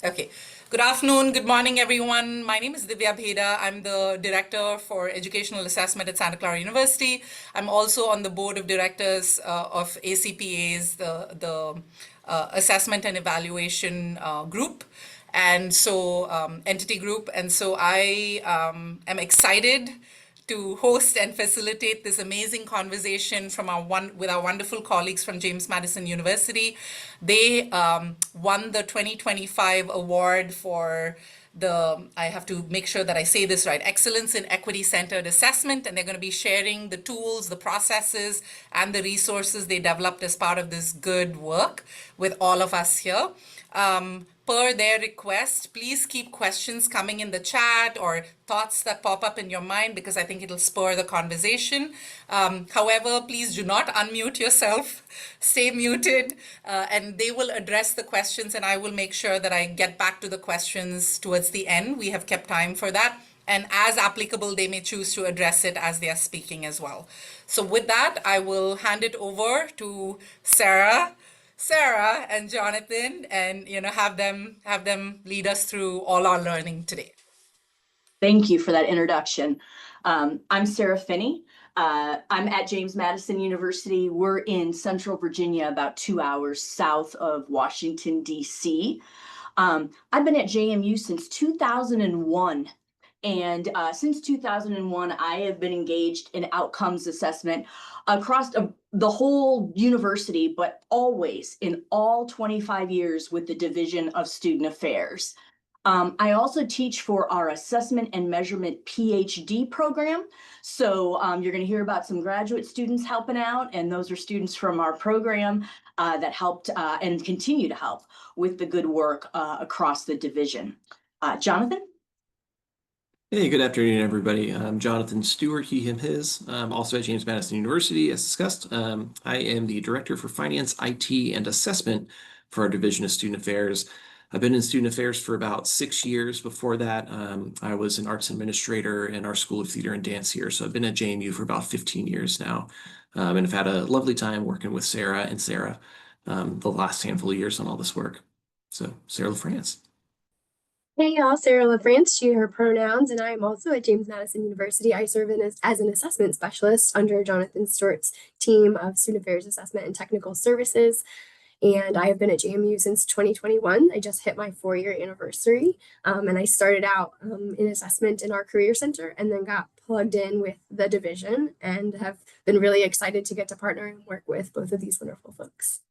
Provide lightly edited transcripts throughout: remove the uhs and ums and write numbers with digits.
Okay. Good afternoon, good morning, everyone. My name is Divya Bheda. I'm the Director for Educational Assessment at Santa Clara University. I'm also on the Board of Directors of ACPA's, the Assessment and Evaluation Group, and so entity group. And so I am excited to host and facilitate this amazing conversation from with our wonderful colleagues from James Madison University. They won the 2025 award for I have to make sure that I say this right, Excellence in Equity Centered Assessment, and they're going to be sharing the tools, the processes, and the resources they developed as part of this good work with all of us here. Per their request, please keep questions coming in the chat or thoughts that pop up in your mind because I think it'll spur the conversation. However, please do not unmute yourself. Stay muted, and they will address the questions, and I will make sure that I get back to the questions towards the end. We have kept time for that. And as applicable, they may choose to address it as they are speaking as well. So with that, I will hand it over to Sara and Jonathan, and have them lead us through all our learning today. Thank you for that introduction. I'm Sara Finney. I'm at James Madison University. We're in Central Virginia, about 2 hours south of Washington, D.C. I've been at JMU since 2001. And since 2001, I have been engaged in outcomes assessment across the whole university, but always in all 25 years with the Division of Student Affairs. I also teach for our Assessment and Measurement PhD program. So you're going to hear about some graduate students helping out, and those are students from our program that helped and continue to help with the good work across the division. Jonathan? Hey, good afternoon, everybody. I'm Jonathan Stewart, he, him, his. Also at James Madison University, as discussed. I am the Director for Finance, IT, and Assessment for our Division of Student Affairs. I've been in Student Affairs for about 6 years. Before that, I was an Arts Administrator in our School of Theater and Dance here, so I've been at JMU for about 15 years now. And I've had a lovely time working with Sara the last handful of years on all this work. So, Sara LaFrance. Hey y'all, Sara LaFrance, she, her pronouns, and I am also at James Madison University. I serve as an assessment specialist under Jonathan Stewart's team of Student Affairs Assessment and Technical Services. And I have been at JMU since 2021. I just hit my 4-year anniversary. And I started out in assessment in our career center and then got plugged in with the division and have been really excited to get to partner and work with both of these wonderful folks.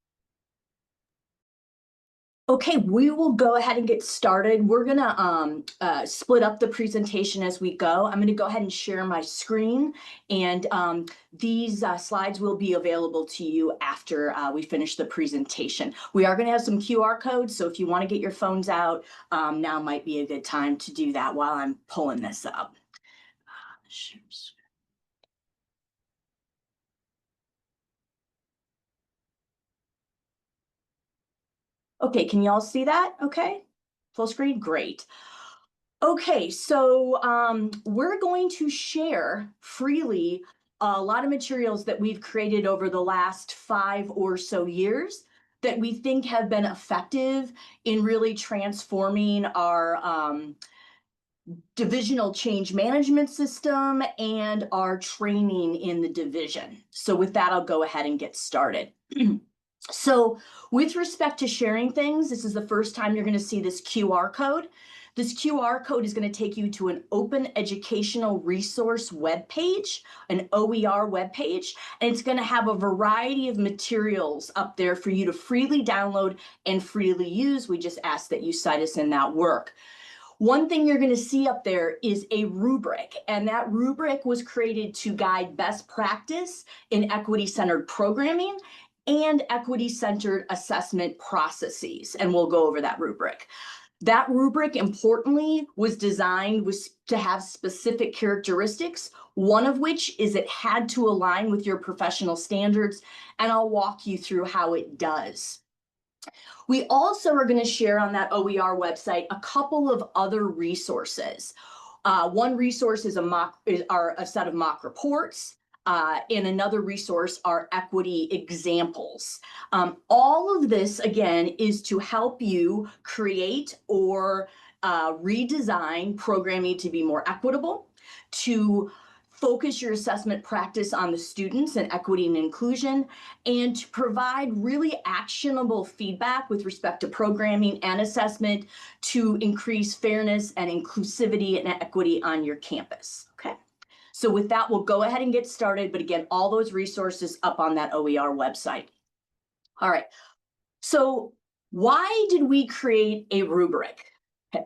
Okay, we will go ahead and get started. We're gonna split up the presentation as we go. I'm gonna go ahead and share my screen, and these slides will be available to you after we finish the presentation. We are gonna have some QR codes, so if you wanna get your phones out, now might be a good time to do that while I'm pulling this up. Okay, can you all see that? Okay, full screen, great. Okay, so we're going to share freely a lot of materials that we've created over the last 5 or so years that we think have been effective in really transforming our divisional change management system and our training in the division. So with that, I'll go ahead and get started. So with respect to sharing things, this is the first time you're going to see this QR code. This QR code is going to take you to an open educational resource webpage, an OER webpage, and it's going to have a variety of materials up there for you to freely download and freely use. We just ask that you cite us in that work. One thing you're going to see up there is a rubric, and that rubric was created to guide best practice in equity-centered programming and equity-centered assessment processes, and we'll go over that rubric. That rubric, importantly, was designed to have specific characteristics, one of which is it had to align with your professional standards, and I'll walk you through how it does. We also are going to share on that OER website a couple of other resources. One resource is a set of mock reports. and another resource are equity examples. All of this, again, is to help you create or redesign programming to be more equitable, to focus your assessment practice on the students and equity and inclusion, and to provide really actionable feedback with respect to programming and assessment to increase fairness and inclusivity and equity on your campus, okay? So with that, we'll go ahead and get started, but again, all those resources up on that OER website. All right, so why did we create a rubric? Okay.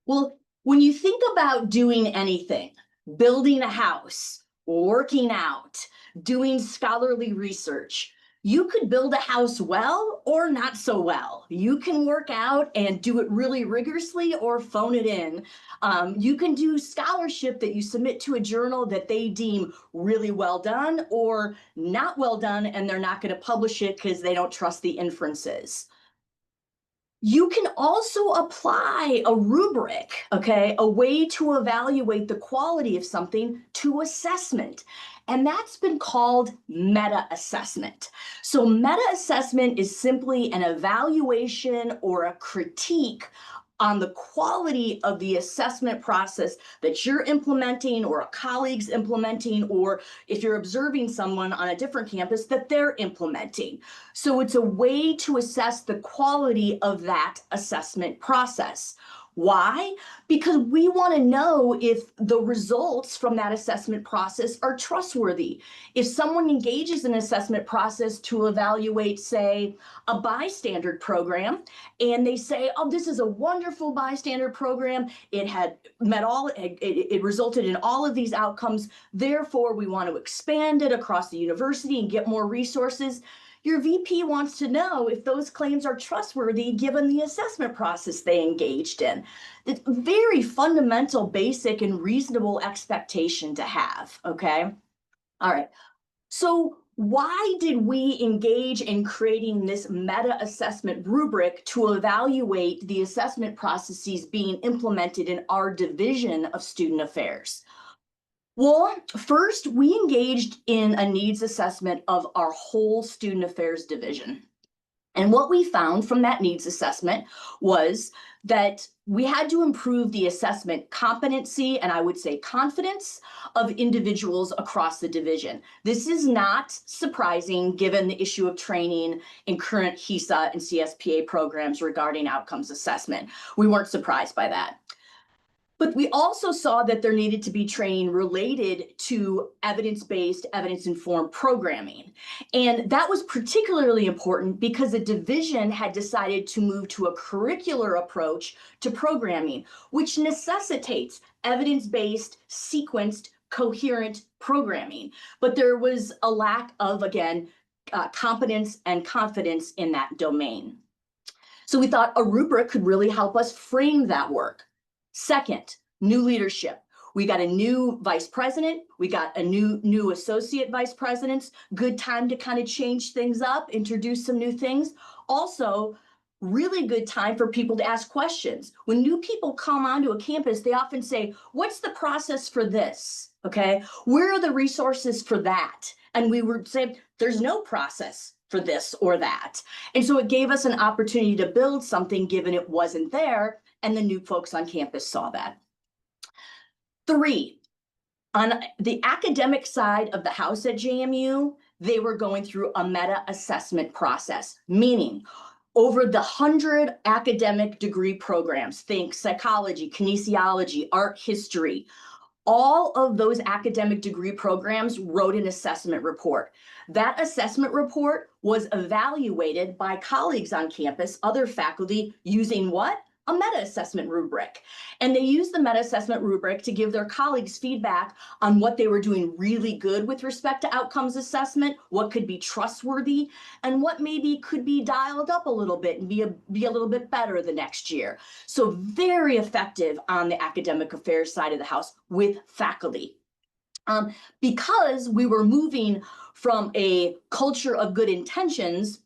Well, when you think about doing anything, building a house, working out, doing scholarly research, you could build a house well or not so well. You can work out and do it really rigorously or phone it in. You can do scholarship that you submit to a journal that they deem really well done or not well done, and they're not going to publish it because they don't trust the inferences. You can also apply a rubric, okay, a way to evaluate the quality of something to assessment. And that's been called meta-assessment. So meta-assessment is simply an evaluation or a critique on the quality of the assessment process that you're implementing or a colleague's implementing, or if you're observing someone on a different campus that they're implementing. So it's a way to assess the quality of that assessment process. Why? Because we want to know if the results from that assessment process are trustworthy. If someone engages in an assessment process to evaluate, say, a bystander program, and they say, oh, this is a wonderful bystander program, it had met all, it resulted in all of these outcomes, therefore we want to expand it across the university and get more resources. Your VP wants to know if those claims are trustworthy given the assessment process they engaged in. It's a very fundamental, basic, and reasonable expectation to have, okay? All right, so why did we engage in creating this meta-assessment rubric to evaluate the assessment processes being implemented in our division of student affairs? Well, first, we engaged in a needs assessment of our whole student affairs division. And what we found from that needs assessment was that we had to improve the assessment competency, and I would say confidence, of individuals across the division. This is not surprising given the issue of training in current HESA and CSPA programs regarding outcomes assessment. We weren't surprised by that. But we also saw that there needed to be training related to evidence-based, evidence-informed programming. And that was particularly important because the division had decided to move to a curricular approach to programming, which necessitates evidence-based, sequenced, coherent programming. But there was a lack of, again, competence and confidence in that domain. So we thought a rubric could really help us frame that work. Second, new leadership. We got a new vice president. We got a new associate vice presidents. Good time to kind of change things up, introduce some new things. Also, really good time for people to ask questions. When new people come onto a campus, they often say, what's the process for this? Okay, where are the resources for that? And we would say, there's no process for this or that. And so it gave us an opportunity to build something given it wasn't there. And the new folks on campus saw that. 3, on the academic side of the house at JMU, they were going through a meta-assessment process, meaning over the 100 academic degree programs, think psychology, kinesiology, art history, all of those academic degree programs wrote an assessment report. That assessment report was evaluated by colleagues on campus, other faculty, using what? A meta-assessment rubric. And they used the meta-assessment rubric to give their colleagues feedback on what they were doing really good with respect to outcomes assessment, what could be trustworthy, and what maybe could be dialed up a little bit and be a little bit better the next year. So very effective on the academic affairs side of the house with faculty. Because we were moving from a culture of good intentions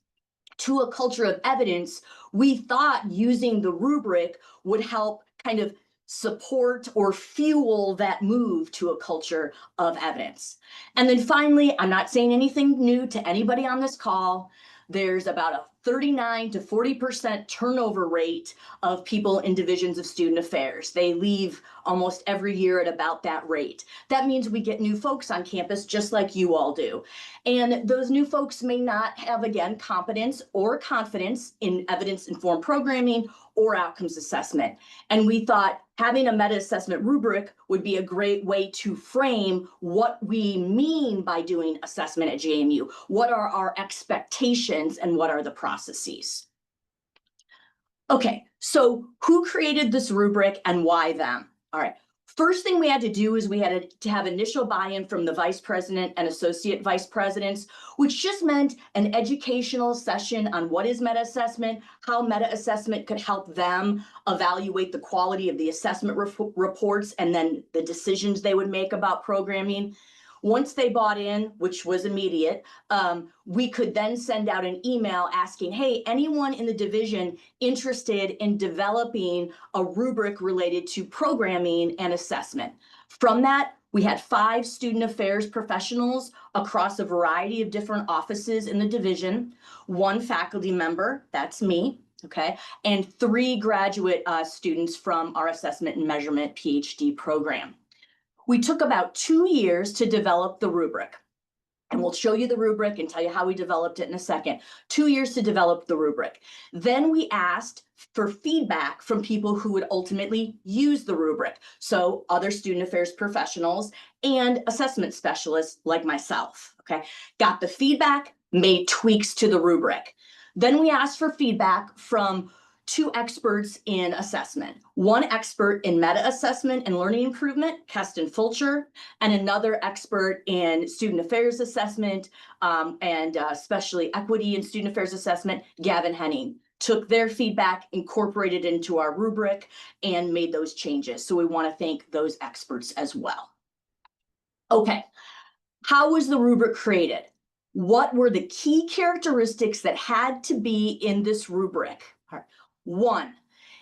to a culture of evidence, we thought using the rubric would help kind of support or fuel that move to a culture of evidence. And then finally, I'm not saying anything new to anybody on this call. There's about a 39 to 40% turnover rate of people in divisions of student affairs. They leave almost every year at about that rate. That means we get new folks on campus just like you all do. And those new folks may not have, again, competence or confidence in evidence-informed programming or outcomes assessment. And we thought having a meta-assessment rubric would be a great way to frame what we mean by doing assessment at JMU. What are our expectations and what are the processes? Okay, so who created this rubric and why them? All right. First thing we had to do is we had to have initial buy-in from the vice president and associate vice presidents, which just meant an educational session on what is meta-assessment, how meta-assessment could help them evaluate the quality of the assessment reports and then the decisions they would make about programming. Once they bought in, which was immediate, we could then send out an email asking, hey, anyone in the division interested in developing a rubric related to programming and assessment. From that, we had 5 student affairs professionals across a variety of different offices in the division, 1 faculty member, that's me, okay, and 3 graduate students from our assessment and measurement PhD program. We took about 2 years to develop the rubric. And we'll show you the rubric and tell you how we developed it in a second. 2 years to develop the rubric. Then we asked for feedback from people who would ultimately use the rubric. So other student affairs professionals and assessment specialists like myself, okay? Got the feedback, made tweaks to the rubric. Then we asked for feedback from 2 experts in assessment, 1 expert in meta assessment and learning improvement, Keston Fulcher, and another expert in student affairs assessment and especially equity and student affairs assessment, Gavin Henning. Took their feedback, incorporated it into our rubric, and made those changes. So we want to thank those experts as well. Okay, how was the rubric created? What were the key characteristics that had to be in this rubric? 1,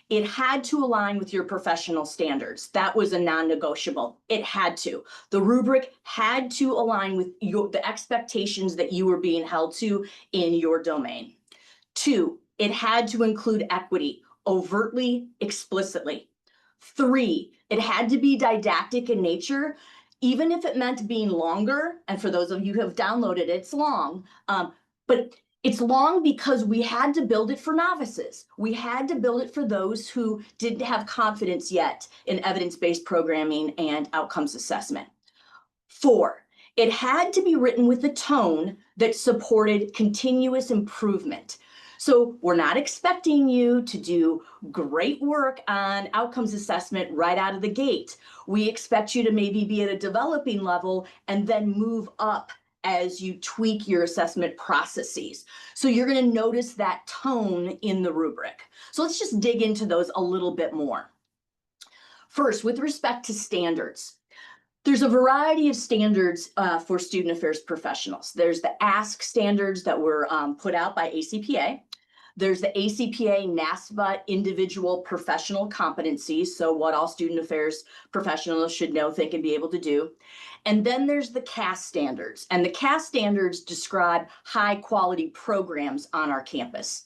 it had to align with your professional standards. That was a non-negotiable. It had to. The rubric had to align with the expectations that you were being held to in your domain. 2, it had to include equity, overtly, explicitly. 3, it had to be didactic in nature, even if it meant being longer. And for those of you who have downloaded it, it's long, but it's long because we had to build it for novices. We had to build it for those who didn't have confidence yet in evidence-based programming and outcomes assessment. 4, it had to be written with a tone that supported continuous improvement. So we're not expecting you to do great work on outcomes assessment right out of the gate. We expect you to maybe be at a developing level and then move up as you tweak your assessment processes. So you're going to notice that tone in the rubric. So let's just dig into those a little bit more. First, with respect to standards, there's a variety of standards for student affairs professionals. There's the ASK standards that were put out by ACPA. There's the ACPA NASPA individual professional competencies, so what all student affairs professionals should know, think, and be able to do. And then there's the CAS standards, and the CAS standards describe high quality programs on our campus.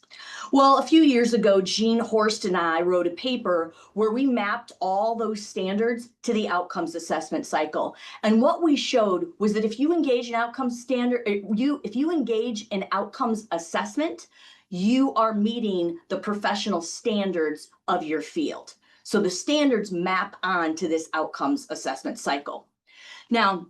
Well, a few years ago, Jean Horst and I wrote a paper where we mapped all those standards to the outcomes assessment cycle. And what we showed was that if you engage in outcomes standard, if you engage in outcomes assessment, you are meeting the professional standards of your field. So the standards map on to this outcomes assessment cycle. Now,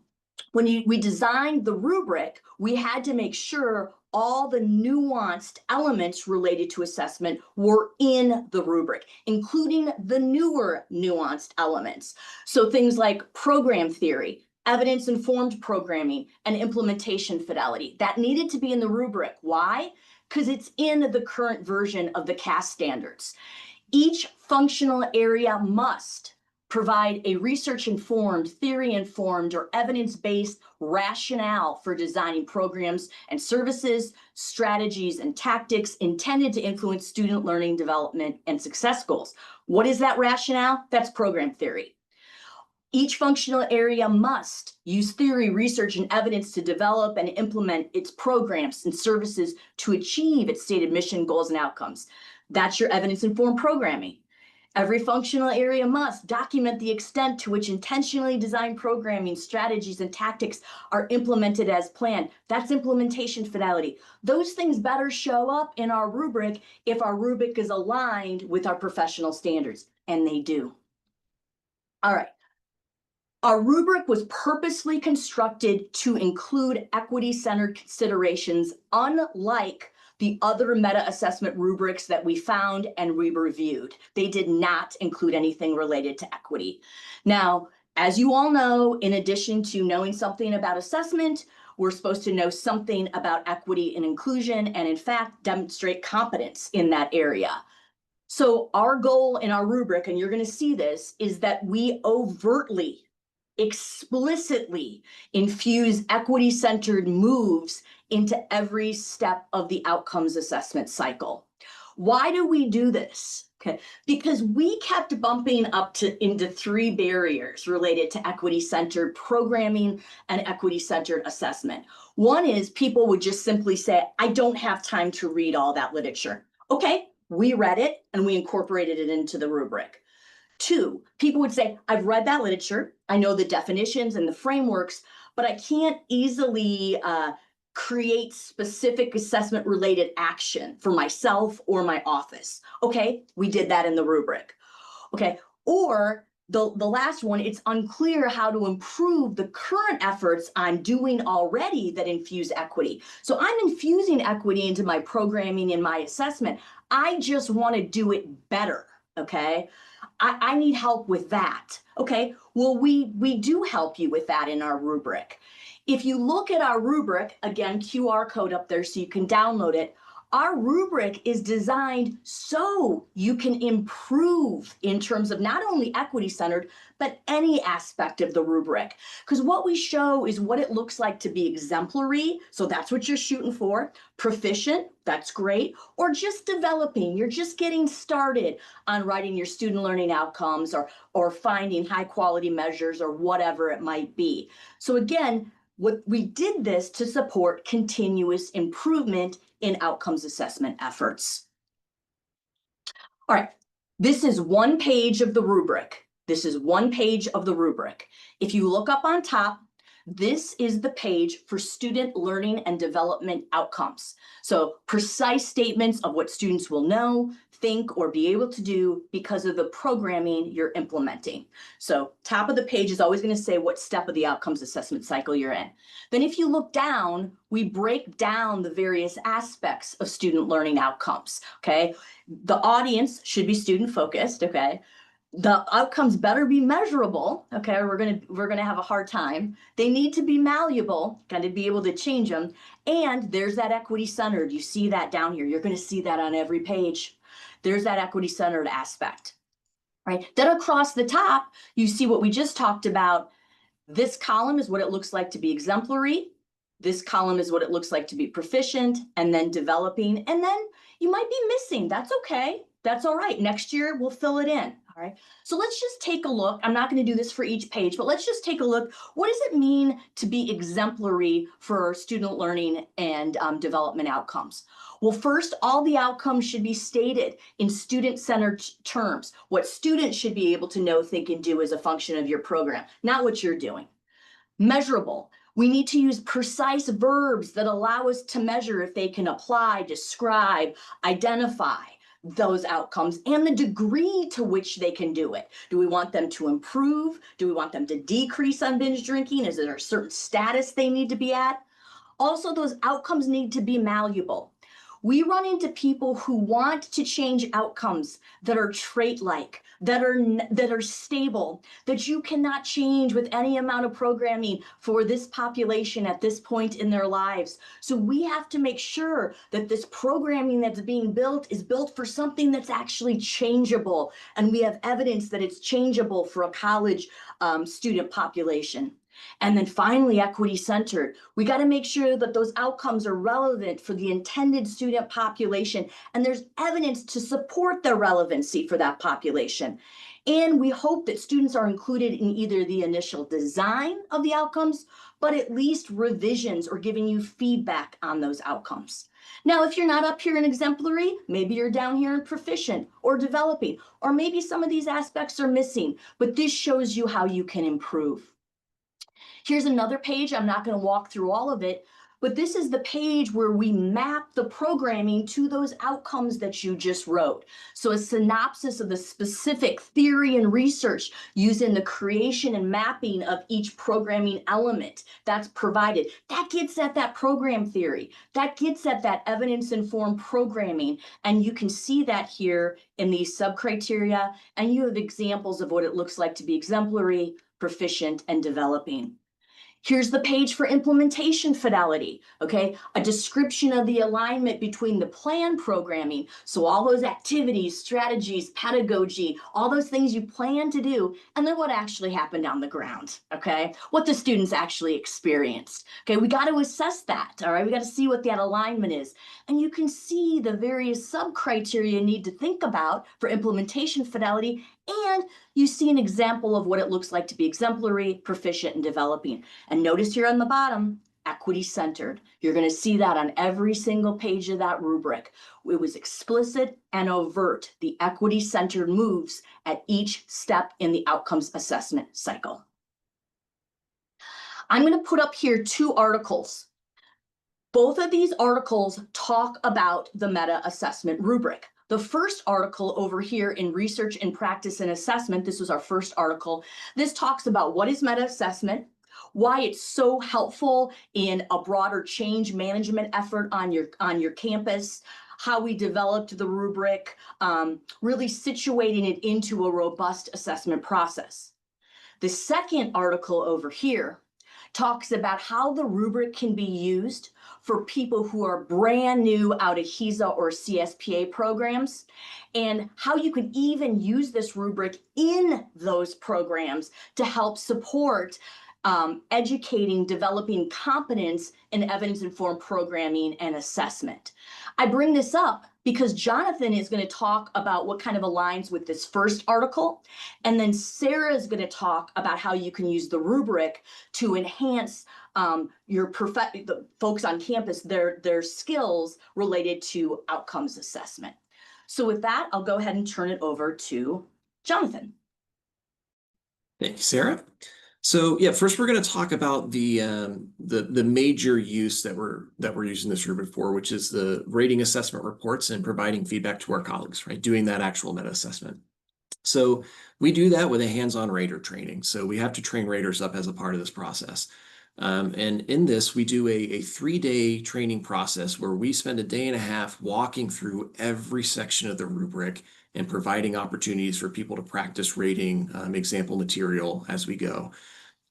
when we designed the rubric, we had to make sure all the nuanced elements related to assessment were in the rubric, including the newer nuanced elements. So things like program theory, evidence-informed programming, and implementation fidelity. That needed to be in the rubric. Why? Because it's in the current version of the CAS standards. Each functional area must provide a research-informed, theory-informed, or evidence-based rationale for designing programs and services, strategies, and tactics intended to influence student learning, development, and success goals. What is that rationale? That's program theory. Each functional area must use theory, research, and evidence to develop and implement its programs and services to achieve its stated mission, goals, and outcomes. That's your evidence-informed programming. Every functional area must document the extent to which intentionally designed programming, strategies, and tactics are implemented as planned. That's implementation fidelity. Those things better show up in our rubric if our rubric is aligned with our professional standards, and they do. All right. Our rubric was purposely constructed to include equity-centered considerations, unlike the other meta-assessment rubrics that we found and we reviewed. They did not include anything related to equity. Now, as you all know, in addition to knowing something about assessment, we're supposed to know something about equity and inclusion, and in fact, demonstrate competence in that area. So our goal in our rubric, and you're going to see this, is that we overtly, explicitly infuse equity-centered moves into every step of the outcomes assessment cycle. Why do we do this? Okay, because we kept bumping up into 3 barriers related to equity-centered programming and equity-centered assessment. One is people would just simply say, I don't have time to read all that literature. Okay, we read it and we incorporated it into the rubric. 2, people would say, I've read that literature, I know the definitions and the frameworks, but I can't easily create specific assessment related action for myself or my office. Okay, we did that in the rubric. Okay, or the last one, it's unclear how to improve the current efforts I'm doing already that infuse equity. So I'm infusing equity into my programming, in my assessment. I just want to do it better, okay? I need help with that. Okay, well, we do help you with that in our rubric. If you look at our rubric, again, QR code up there so you can download it, our rubric is designed so you can improve in terms of not only equity-centered, but any aspect of the rubric. Because what we show is what it looks like to be exemplary, so that's what you're shooting for. Proficient, that's great. Or just developing, you're just getting started on writing your student learning outcomes or finding high quality measures or whatever it might be. So again, what we did this to support continuous improvement in outcomes assessment efforts. All right, this is one page of the rubric. This is one page of the rubric. If you look up on top, this is the page for student learning and development outcomes. So precise statements of what students will know, think, or be able to do because of the programming you're implementing. So top of the page is always going to say what step of the outcomes assessment cycle you're in. Then if you look down, we break down the various aspects of student learning outcomes, okay? The audience should be student focused, okay? The outcomes better be measurable, okay? We're gonna have a hard time. They need to be malleable, kind of be able to change them. And there's that equity centered. You see that down here. You're gonna see that on every page. There's that equity centered aspect, right? Then across the top, you see what we just talked about. This column is what it looks like to be exemplary. This column is what it looks like to be proficient, and then developing. And then you might be missing. That's okay. That's all right. Next year, we'll fill it in. All right. So let's just take a look. I'm not going to do this for each page, but let's just take a look. What does it mean to be exemplary for student learning and development outcomes? Well, first, all the outcomes should be stated in student-centered terms. What students should be able to know, think, and do as a function of your program, not what you're doing. Measurable. We need to use precise verbs that allow us to measure if they can apply, describe, identify those outcomes and the degree to which they can do it. Do we want them to improve? Do we want them to decrease on binge drinking? Is there a certain status they need to be at? Also, those outcomes need to be malleable. we run into people who want to change outcomes that are trait-like, that are stable, that you cannot change with any amount of programming for this population at this point in their lives. So we have to make sure that this programming that's being built is built for something that's actually changeable. And we have evidence that it's changeable for a college student population. And then finally, equity-centered. We got to make sure that those outcomes are relevant for the intended student population, and there's evidence to support their relevancy for that population. And we hope that students are included in either the initial design of the outcomes, but at least revisions or giving you feedback on those outcomes. Now, if you're not up here in exemplary, maybe you're down here in proficient or developing, or maybe some of these aspects are missing, but this shows you how you can improve. Here's another page. I'm not going to walk through all of it, but this is the page where we map the programming to those outcomes that you just wrote. So a synopsis of the specific theory and research used in the creation and mapping of each programming element that's provided. That gets at that program theory. That gets at that evidence-informed programming. And you can see that here in these sub-criteria. And you have examples of what it looks like to be exemplary, proficient, and developing. Here's the page for implementation fidelity, okay? A description of the alignment between the plan programming, so all those activities, strategies, pedagogy, all those things you plan to do, and then what actually happened on the ground, okay? What the students actually experienced, okay? We got to assess that, all right? We got to see what that alignment is. And you can see the various sub-criteria you need to think about for implementation fidelity, and you see an example of what it looks like to be exemplary, proficient, and developing. And notice here on the bottom, equity-centered. You're going to see that on every single page of that rubric. It was explicit and overt, the equity-centered moves at each step in the outcomes assessment cycle. I'm going to put up here 2 articles. Both of these articles talk about the meta-assessment rubric. The first article over here in Research and Practice and Assessment, this was our first article, this talks about what is meta-assessment, why it's so helpful in a broader change management effort on your campus, how we developed the rubric, really situating it into a robust assessment process. The second article over here talks about how the rubric can be used for people who are brand new out of HESA or CSPA programs, and how you can even use this rubric in those programs to help support educating, developing competence in evidence-informed programming and assessment. I bring this up because Jonathan is going to talk about what kind of aligns with this first article, and then Sara is going to talk about how you can use the rubric to enhance the folks on campus, their skills related to outcomes assessment. So with that, I'll go ahead and turn it over to Jonathan. Thank you, Sara. So yeah, first we're going to talk about the major use that we're using this rubric for, which is the rating assessment reports and providing feedback to our colleagues, right? Doing that actual meta assessment. So we do that with a hands-on rater training. So we have to train raters up as a part of this process. And in this, we do a 3-day training process where we spend a day and a half walking through every section of the rubric and providing opportunities for people to practice rating example material as we go.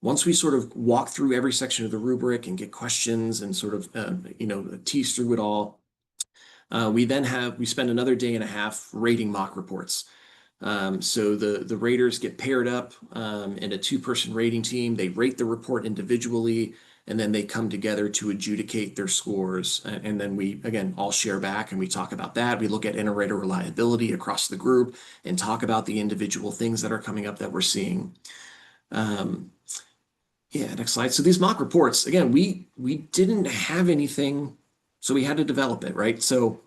Once we sort of walk through every section of the rubric and get questions and sort of tease through it all, we spend another day and a half rating mock reports. So the raters get paired up in a 2-person rating team. They rate the report individually, and then they come together to adjudicate their scores. And then we, again, all share back and we talk about that. We look at inter-rater reliability across the group and talk about the individual things that are coming up that we're seeing. Yeah, next slide. So these mock reports, again, we didn't have anything, so we had to develop it, right? So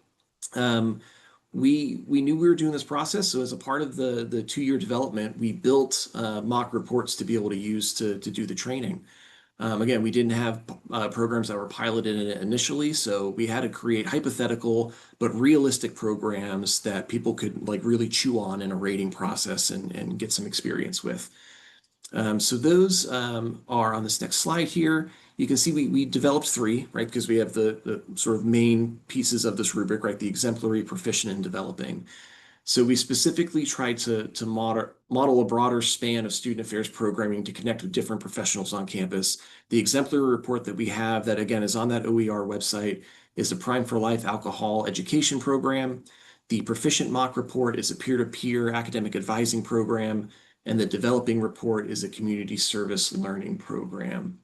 we knew we were doing this process. So as a part of the 2-year development, we built mock reports to be able to use to do the training. Again, we didn't have programs that were piloted initially, so we had to create hypothetical but realistic programs that people could like really chew on in a rating process and get some experience with. So those are on this next slide here. you can see we developed three, right? Because we have the sort of main pieces of this rubric, right? The exemplary, proficient, and developing. So we specifically tried to model a broader span of student affairs programming to connect with different professionals on campus. The exemplary report that we have that, again, is on that OER website is the Prime for Life Alcohol Education Program. The Proficient Mock Report is a peer-to-peer academic advising program, and the Developing Report is a community service learning program.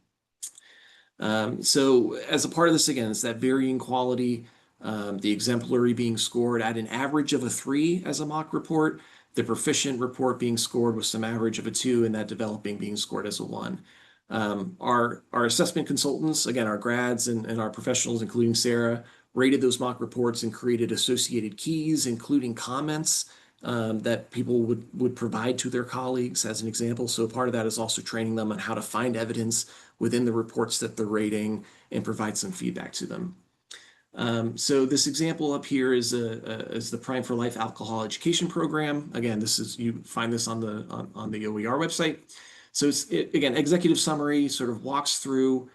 So as a part of this, again, it's that varying quality, the exemplary being scored at an average of a 3 as a mock report, the proficient report being scored with some average of a 2, and that developing being scored as a 1. Our assessment consultants, again, our grads and our professionals, including Sara, rated those mock reports and created associated keys, including comments that people would provide to their colleagues as an example. So part of that is also training them on how to find evidence within the reports that they're rating and provide some feedback to them. So this example up here is the Prime for Life Alcohol Education Program. Again, you find this on the OER website. So again, executive summary sort of walks through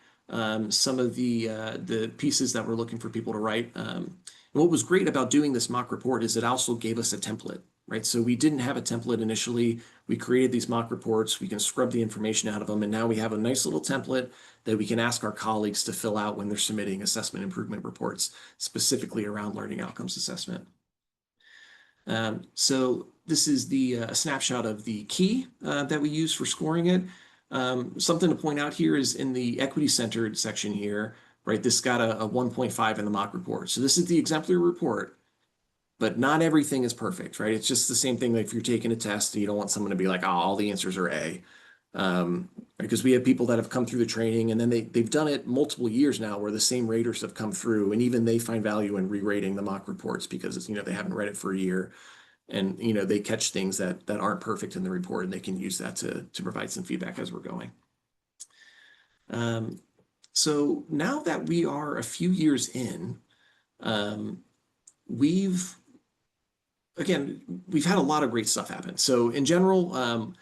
some of the pieces that we're looking for people to write. And what was great about doing this mock report is it also gave us a template, right? So we didn't have a template initially. We created these mock reports. We can scrub the information out of them. And now we have a nice little template that we can ask our colleagues to fill out when they're submitting assessment improvement reports, specifically around learning outcomes assessment. So this is a snapshot of the key that we use for scoring it. Something to point out here is in the equity centered section here, right? This got a 1.5 in the mock report. So this is the exemplary report, but not everything is perfect, right? It's just the same thing like if you're taking a test and you don't want someone to be like, oh, all the answers are A. Because we have people that have come through the training and then they've done it multiple years now where the same raters have come through and even they find value in re-rating the mock reports because it's, they haven't read it for a year and, they catch things that aren't perfect in the report and they can use that to provide some feedback as we're going. So now that we are a few years in, we've had a lot of great stuff happen. So in general,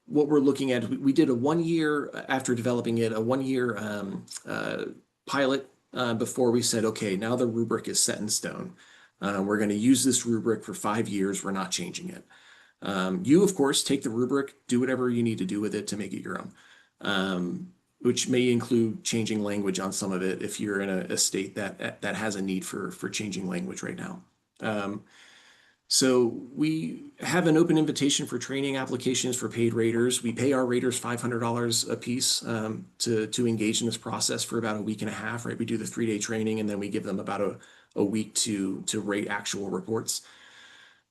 what we're looking at, we did a 1 year after developing it, a 1 year pilot before we said, okay, now the rubric is set in stone. We're going to use this rubric for 5 years. We're not changing it. You, of course, take the rubric, do whatever you need to do with it to make it your own, which may include changing language on some of it if you're in a state that has a need for changing language right now. So we have an open invitation for training applications for paid raters. We pay our raters $500 a piece to engage in this process for about a week and a half, right? We do the 3-day training and then we give them about a week to rate actual reports.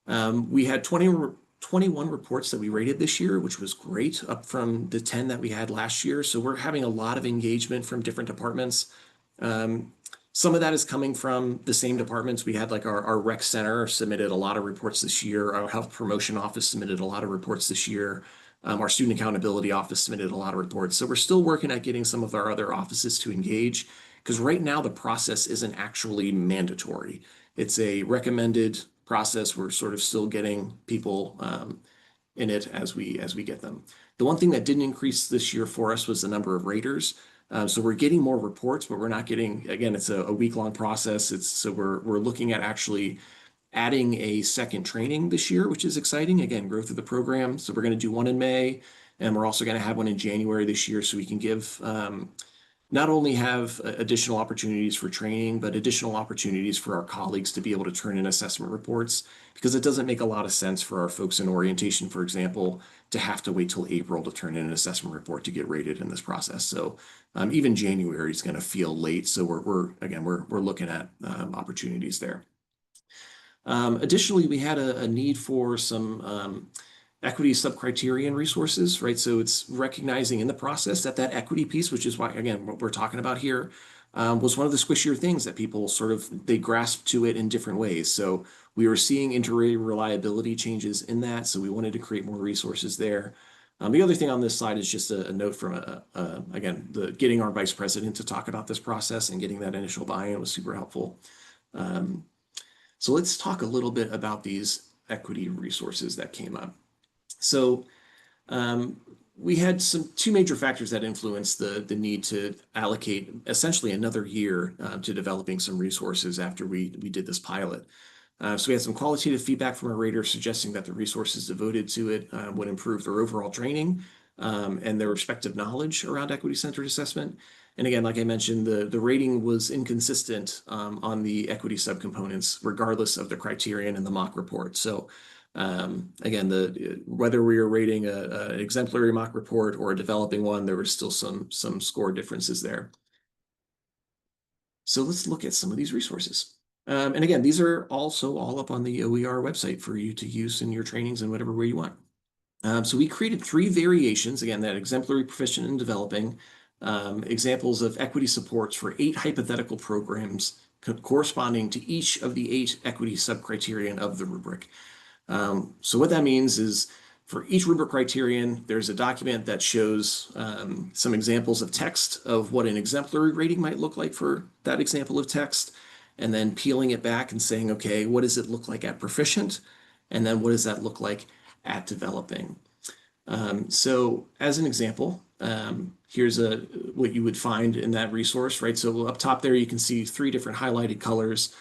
We had 21 reports that we rated this year, which was great, up from the 10 that we had last year. So we're having a lot of engagement from different departments. Some of that is coming from the same departments. We had like our rec center submitted a lot of reports this year. Our health promotion office submitted a lot of reports this year. Our student accountability office submitted a lot of reports. So we're still working at getting some of our other offices to engage because right now the process isn't actually mandatory. It's a recommended process. We're sort of still getting people in it as we get them. The one thing that didn't increase this year for us was the number of raters. So we're getting more reports, but we're not getting, again, it's a week-long process. So we're looking at actually adding a second training this year, which is exciting. Again, growth of the program. So we're going to do one in May, and we're also going to have one in January this year so we can give not only have additional opportunities for training, but additional opportunities for our colleagues to be able to turn in assessment reports, because it doesn't make a lot of sense for our folks in orientation, for example, to have to wait till April to turn in an assessment report to get rated in this process. So even January is going to feel late. So we're looking at opportunities there. Additionally, we had a need for some equity subcriterion resources, right? So it's recognizing in the process that equity piece, which is why, again, what we're talking about here, was one of the squishier things that people they grasp to it in different ways. So we were seeing inter-rater reliability changes in that. So we wanted to create more resources there. The other thing on this slide is just a note from, again, getting our vice president to talk about this process and getting that initial buy-in was super helpful. So let's talk a little bit about these equity resources that came up. So we had two major factors that influenced the need to allocate essentially another year to developing some resources after we did this pilot. So we had some qualitative feedback from our raters suggesting that the resources devoted to it would improve their overall training and their respective knowledge around equity-centered assessment. And again, like I mentioned, the rating was inconsistent on the equity subcomponents, regardless of the criterion in the mock report. So again, whether we were rating an exemplary mock report or a developing one, there were still some score differences there. So let's look at some of these resources. And again, these are also all up on the OER website for you to use in your trainings in whatever way you want. So we created 3 variations, again, that exemplary, proficient, and developing, examples of equity supports for 8 hypothetical programs corresponding to each of the 8 equity subcriterion of the rubric. So what that means is for each rubric criterion, there's a document that shows some examples of text of what an exemplary rating might look like for that example of text, and then peeling it back and saying, okay, what does it look like at proficient? And then what does that look like at developing? So as an example, here's what you would find in that resource, right? So up top there, you can see 3 different highlighted colors,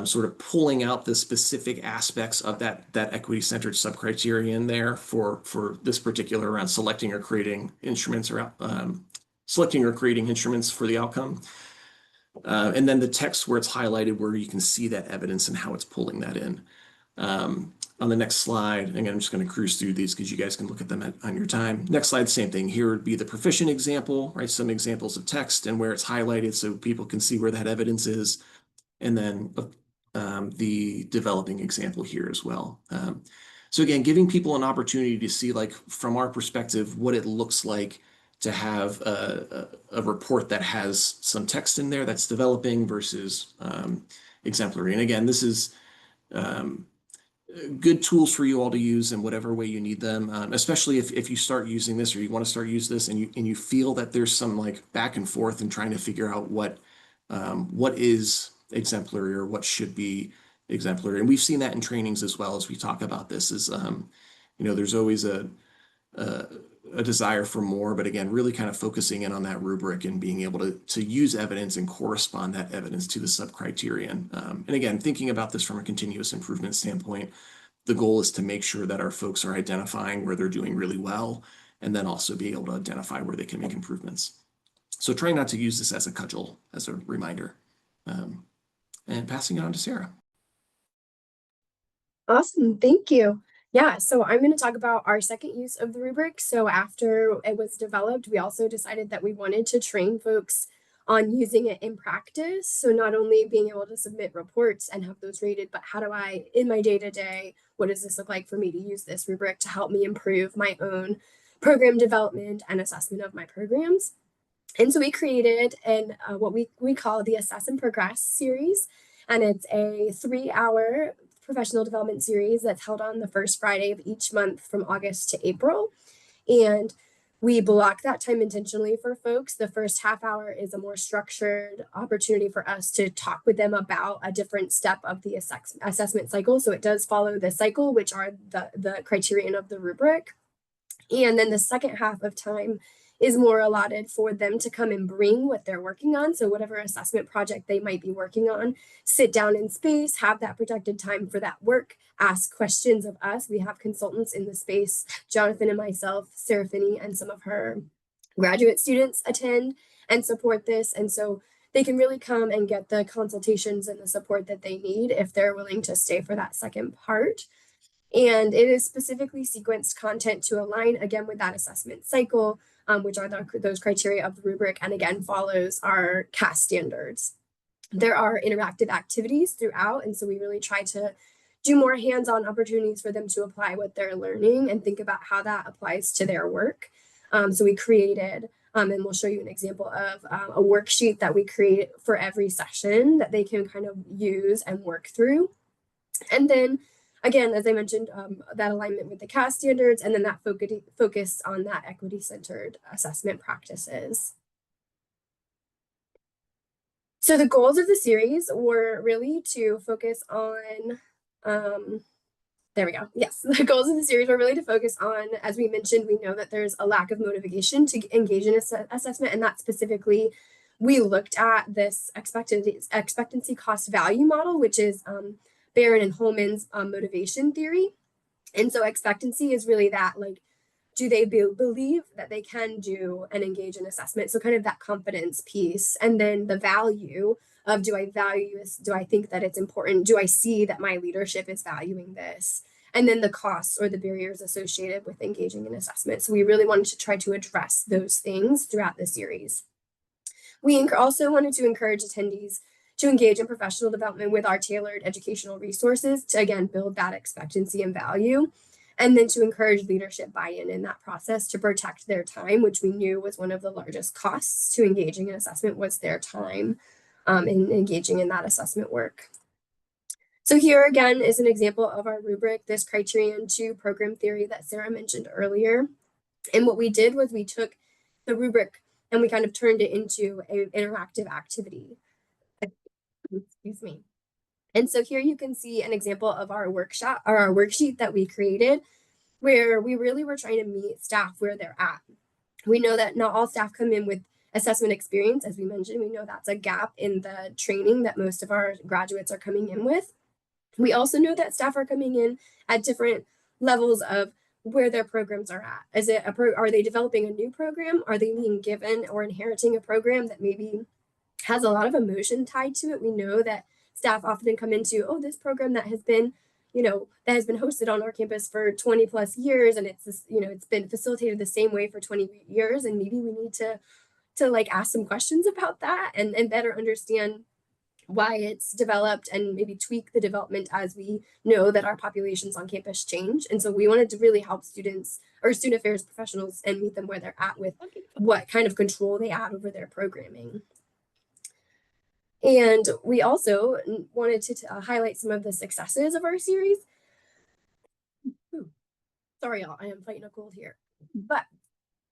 sort of pulling out the specific aspects of that equity-centered subcriterion there for this particular around selecting or creating instruments or selecting or creating instruments for the outcome. And then the text where it's highlighted, where you can see that evidence and how it's pulling that in. On the next slide, again, I'm just going to cruise through these because you guys can look at them on your time. Next slide, same thing. Here would be the proficient example, right? Some examples of text and where it's highlighted so people can see where that evidence is. And then the developing example here as well. So again, giving people an opportunity to see, like, from our perspective, what it looks like to have a report that has some text in there that's developing versus exemplary. And again, this is good tools for you all to use in whatever way you need them, especially if you start using this or you want to start using this and you feel that there's some like back and forth and trying to figure out what is exemplary or what should be exemplary. And we've seen that in trainings as well as we talk about this is, there's always a desire for more, but again, really kind of focusing in on that rubric and being able to use evidence and correspond that evidence to the subcriterion. And again, thinking about this from a continuous improvement standpoint, the goal is to make sure that our folks are identifying where they're doing really well, and then also be able to identify where they can make improvements. So try not to use this as a cudgel, as a reminder. And passing it on to Sarah. Awesome, thank you. Yeah, so I'm going to talk about our second use of the rubric. So after it was developed, we also decided that we wanted to train folks on using it in practice. So not only being able to submit reports and have those rated, but how do I, in my day-to-day, what does this look like for me to use this rubric to help me improve my own program development and assessment of my programs? And so we created what we call the Assess and Progress series. And it's a 3-hour professional development series that's held on the first Friday of each month from August to April. And we block that time intentionally for folks. The first half hour is a more structured opportunity for us to talk with them about a different step of the assessment cycle. So it does follow the cycle, which are the criterion of the rubric. And then the second half of time is more allotted for them to come and bring what they're working on. So whatever assessment project they might be working on, sit down in space, have that protected time for that work, ask questions of us. We have consultants in the space, Jonathan and myself, Sara, Finney, and some of her graduate students attend and support this. And so they can really come and get the consultations and the support that they need if they're willing to stay for that second part. And it is specifically sequenced content to align again with that assessment cycle, which are those criteria of the rubric, and again follows our CAS standards. There are interactive activities throughout, and so we really try to do more hands-on opportunities for them to apply what they're learning and think about how that applies to their work. So we created, and we'll show you an example of a worksheet that we create for every session that they can kind of use and work through. And then again, as I mentioned, that alignment with the CAS standards, and then that focus on that equity-centered assessment practices. So the goals of the series were really to focus on There we go. Yes, the goals of the series were really to focus on, as we mentioned, we know that there's a lack of motivation to engage in assessment, and that specifically we looked at this expectancy cost value model, which is Barron and Holman's motivation theory. And so expectancy is really that, like, do they believe that they can do and engage in assessment? So kind of that confidence piece. And then the value of, do I value this? Do I think that it's important? Do I see that my leadership is valuing this? And then the costs or the barriers associated with engaging in assessment. So we really wanted to try to address those things throughout the series. We also wanted to encourage attendees to engage in professional development with our tailored educational resources to, again, build that expectancy and value. And then to encourage leadership buy-in in that process to protect their time, which we knew was one of the largest costs to engaging in assessment, was their time in engaging in that assessment work. So here again is an example of our rubric, this criterion to program theory that Sara mentioned earlier. And what we did was we took the rubric and we kind of turned it into an interactive activity. Excuse me. And so here you can see an example of our workshop or our worksheet that we created, where we really were trying to meet staff where they're at. We know that not all staff come in with assessment experience. As we mentioned, we know that's a gap in the training that most of our graduates are coming in with. We also know that staff are coming in at different levels of where their programs are at. Is it are they developing a new program? Are they being given or inheriting a program that maybe has a lot of emotion tied to it? We know that staff often come into, oh, this program that has been, that has been hosted on our campus for 20 plus years, and it's this, it's been facilitated the same way for 20 years, and maybe we need to like ask some questions about that and better understand why it's developed and maybe tweak the development as we know that our populations on campus change. And so we wanted to really help students or student affairs professionals and meet them where they're at with what kind of control they have over their programming. And we also wanted to highlight some of the successes of our series. Sorry, y'all, I am fighting a cold here. But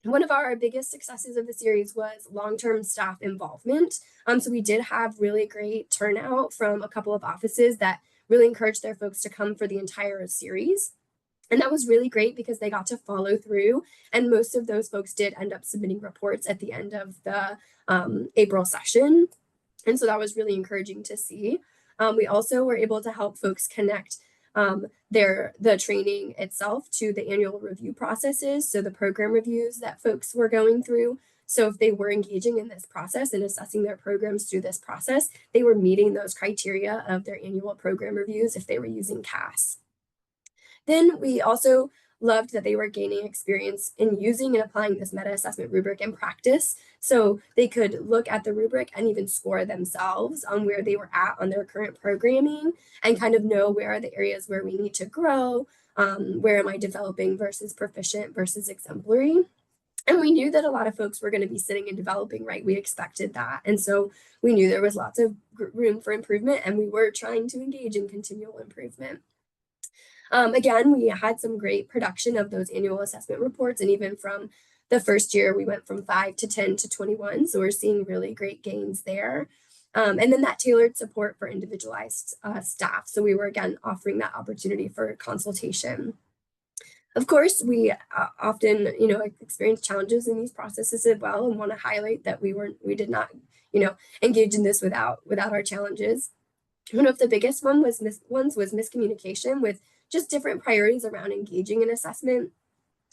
one of our biggest successes of the series was long-term staff involvement. So we did have really great turnout from a couple of offices that really encouraged their folks to come for the entire series. And that was really great because they got to follow through. And most of those folks did end up submitting reports at the end of the April session. And so that was really encouraging to see. We also were able to help folks connect the training itself to the annual review processes, so the program reviews that folks were going through. So if they were engaging in this process and assessing their programs through this process, they were meeting those criteria of their annual program reviews if they were using CAS. Then we also loved that they were gaining experience in using and applying this meta assessment rubric in practice. So they could look at the rubric and even score themselves on where they were at on their current programming and kind of know where are the areas where we need to grow, where am I developing versus proficient versus exemplary. And we knew that a lot of folks were going to be sitting and developing, right? We expected that. And so we knew there was lots of room for improvement, and we were trying to engage in continual improvement. Again, we had some great production of those annual assessment reports, and even from the first year, we went from 5 to 10 to 21. So we're seeing really great gains there. And then that tailored support for individualized staff. So we were, again, offering that opportunity for consultation. Of course, we often, experience challenges in these processes as well, and want to highlight that we did not, engage in this without our challenges. One of the biggest ones was miscommunication with just different priorities around engaging in assessment.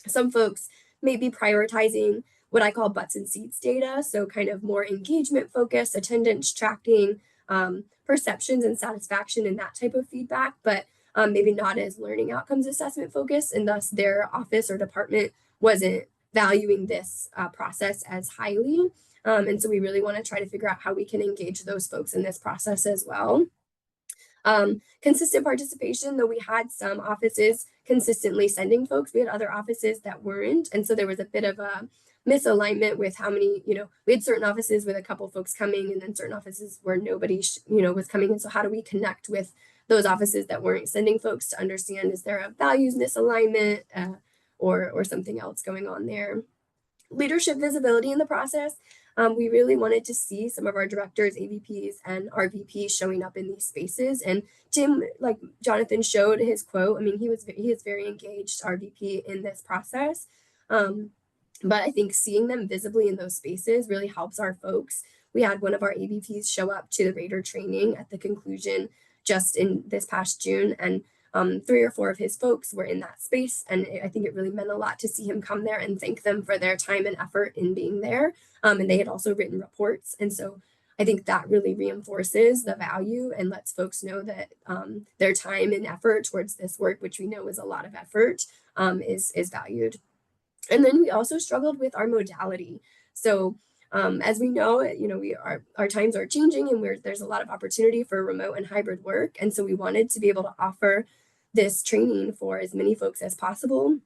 Some folks may be prioritizing what I call butts and seats data, so kind of more engagement focused, attendance tracking, perceptions and satisfaction and that type of feedback, but maybe not as learning outcomes assessment focused, and thus their office or department wasn't valuing this process as highly. And so we really want to try to figure out how we can engage those folks in this process as well. Consistent participation, though we had some offices consistently sending folks, we had other offices that weren't. And so there was a bit of a misalignment with how many, we had certain offices with a couple folks coming and then certain offices where nobody, was coming. And so how do we connect with those offices that weren't sending folks to understand, is there a values misalignment or something else going on there? Leadership visibility in the process. we really wanted to see some of our directors, AVPs, and RVPs showing up in these spaces. And Tim, like Jonathan showed his quote, I mean, he is very engaged RVP in this process. But I think seeing them visibly in those spaces really helps our folks. We had one of our AVPs show up to the Raider training at the conclusion just in this past June, and 3 or 4 of his folks were in that space, and I think it really meant a lot to see him come there and thank them for their time and effort in being there. And they had also written reports, and so I think that really reinforces the value and lets folks know that their time and effort towards this work, which we know is a lot of effort, is valued. And then we also struggled with our modality. So as we know, our times are changing, and there's a lot of opportunity for remote and hybrid work. And so we wanted to be able to offer this training for as many folks as possible.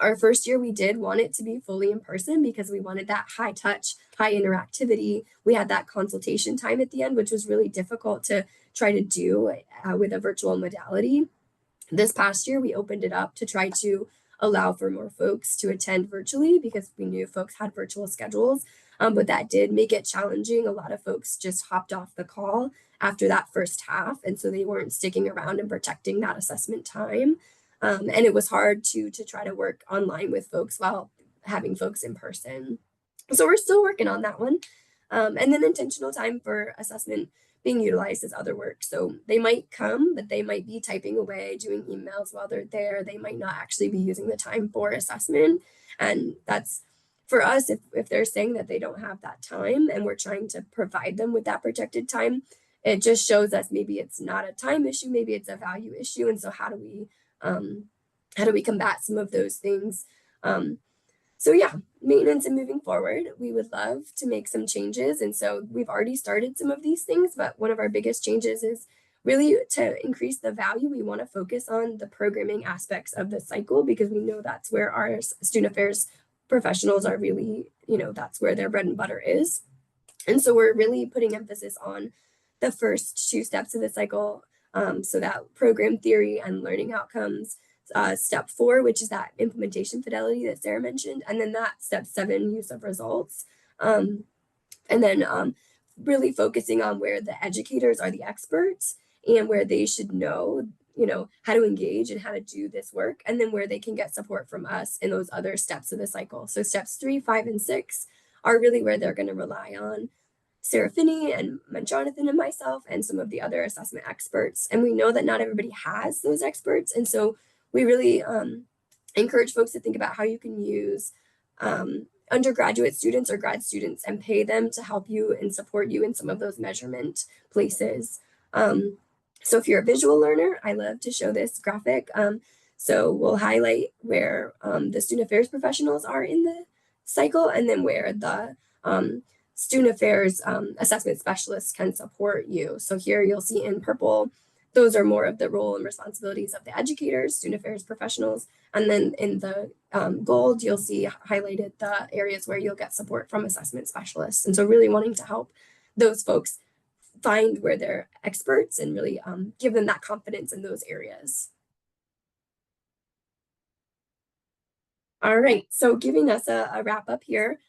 Our first year, we did want it to be fully in person because we wanted that high touch, high interactivity. We had that consultation time at the end, which was really difficult to try to do with a virtual modality. This past year, we opened it up to try to allow for more folks to attend virtually because we knew folks had virtual schedules, but that did make it challenging. A lot of folks just hopped off the call after that first half, and so they weren't sticking around and protecting that assessment time. And it was hard to try to work online with folks while having folks in person. So we're still working on that one. And then intentional time for assessment being utilized as other work. So they might come, but they might be typing away, doing emails while they're there. They might not actually be using the time for assessment. And that's for us, if they're saying that they don't have that time and we're trying to provide them with that protected time, it just shows us maybe it's not a time issue, maybe it's a value issue. And so how do we combat some of those things? So yeah, maintenance and moving forward, we would love to make some changes. And so we've already started some of these things, but one of our biggest changes is really to increase the value. We want to focus on the programming aspects of the cycle because we know that's where our student affairs professionals are really, that's where their bread and butter is. And so we're really putting emphasis on the first 2 steps of the cycle. So that program theory and learning outcomes. Step 4, which is that implementation fidelity that Sara mentioned, and then that step 7, use of results. And then really focusing on where the educators are the experts and where they should know, how to engage and how to do this work, and then where they can get support from us in those other steps of the cycle. So steps 3, 5, and 6 are really where they're going to rely on Sarah, Finney, and Jonathan and myself, and some of the other assessment experts. And we know that not everybody has those experts, and so we really encourage folks to think about how you can use undergraduate students or grad students and pay them to help you and support you in some of those measurement places. So if you're a visual learner, I love to show this graphic. So we'll highlight where the student affairs professionals are in the cycle, and then where the student affairs assessment specialists can support you. So here you'll see in purple, those are more of the role and responsibilities of the educators, student affairs professionals. And then in the gold, you'll see highlighted the areas where you'll get support from assessment specialists. And so really wanting to help those folks find where they're experts and really give them that confidence in those areas. All right, so giving us a wrap up here,